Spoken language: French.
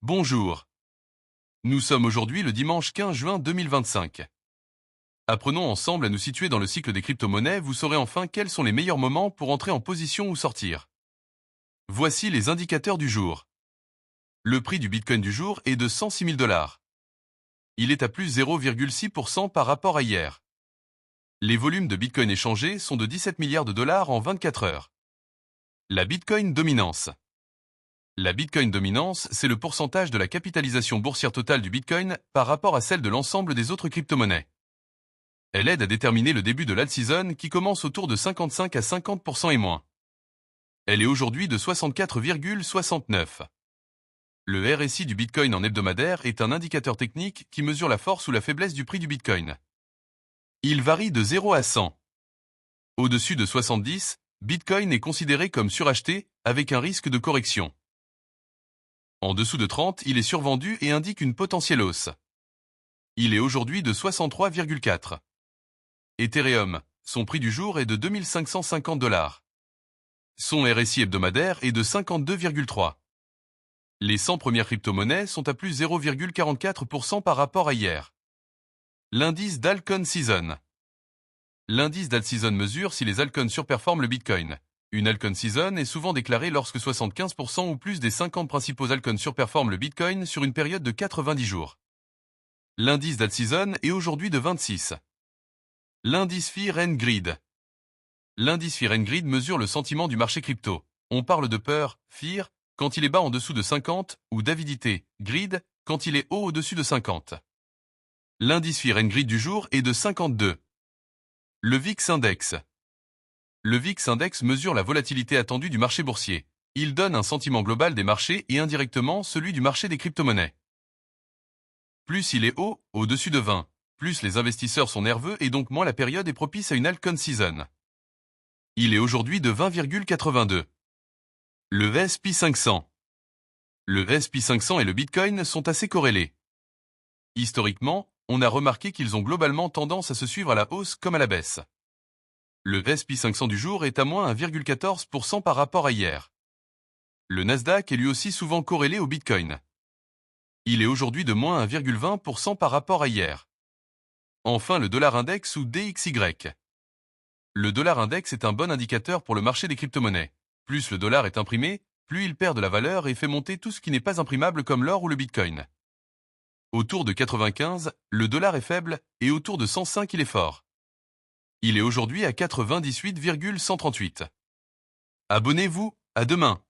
Bonjour. Nous sommes aujourd'hui le dimanche 15 juin 2025. Apprenons ensemble à nous situer dans le cycle des crypto-monnaies, vous saurez enfin quels sont les meilleurs moments pour entrer en position ou sortir. Voici les indicateurs du jour. Le prix du Bitcoin du jour est de 106 000 $. Il est à plus 0,6% par rapport à hier. Les volumes de Bitcoin échangés sont de 17 milliards de dollars en 24 heures. La Bitcoin dominance. La Bitcoin dominance, c'est le pourcentage de la capitalisation boursière totale du Bitcoin par rapport à celle de l'ensemble des autres crypto-monnaies. Elle aide à déterminer le début de l'alt-season qui commence autour de 55 à 50% et moins. Elle est aujourd'hui de 64,69. Le RSI du Bitcoin en hebdomadaire est un indicateur technique qui mesure la force ou la faiblesse du prix du Bitcoin. Il varie de 0 à 100. Au-dessus de 70, Bitcoin est considéré comme suracheté avec un risque de correction. En dessous de 30, il est survendu et indique une potentielle hausse. Il est aujourd'hui de 63,4. Ethereum, son prix du jour est de 2550 $. Son RSI hebdomadaire est de 52,3. Les 100 premières crypto-monnaies sont à plus 0,44% par rapport à hier. L'indice d'Alcon Season. L'indice d'alt-season mesure si les altcoins surperforment le Bitcoin. Une altcoin season est souvent déclarée lorsque 75% ou plus des 50 principaux altcoins surperforment le Bitcoin sur une période de 90 jours. L'indice d'alt-season est aujourd'hui de 26. L'indice Fear and Greed. L'indice Fear and Greed mesure le sentiment du marché crypto. On parle de peur, fear, quand il est bas en dessous de 50, ou d'avidité, greed, quand il est haut au-dessus de 50. L'indice Fear and Greed du jour est de 52. Le VIX Index. Le VIX Index mesure la volatilité attendue du marché boursier. Il donne un sentiment global des marchés et indirectement celui du marché des crypto-monnaies. Plus il est haut, au-dessus de 20, plus les investisseurs sont nerveux et donc moins la période est propice à une altcoin season. Il est aujourd'hui de 20,82. Le S&P 500. Le S&P 500 et le Bitcoin sont assez corrélés. Historiquement, on a remarqué qu'ils ont globalement tendance à se suivre à la hausse comme à la baisse. Le S&P 500 du jour est à moins 1,14% par rapport à hier. Le Nasdaq est lui aussi souvent corrélé au Bitcoin. Il est aujourd'hui de moins 1,20% par rapport à hier. Enfin le dollar index ou DXY. Le dollar index est un bon indicateur pour le marché des crypto-monnaies. Plus le dollar est imprimé, plus il perd de la valeur et fait monter tout ce qui n'est pas imprimable comme l'or ou le Bitcoin. Autour de 95, le dollar est faible et autour de 105 il est fort. Il est aujourd'hui à 98,138. Abonnez-vous, à demain.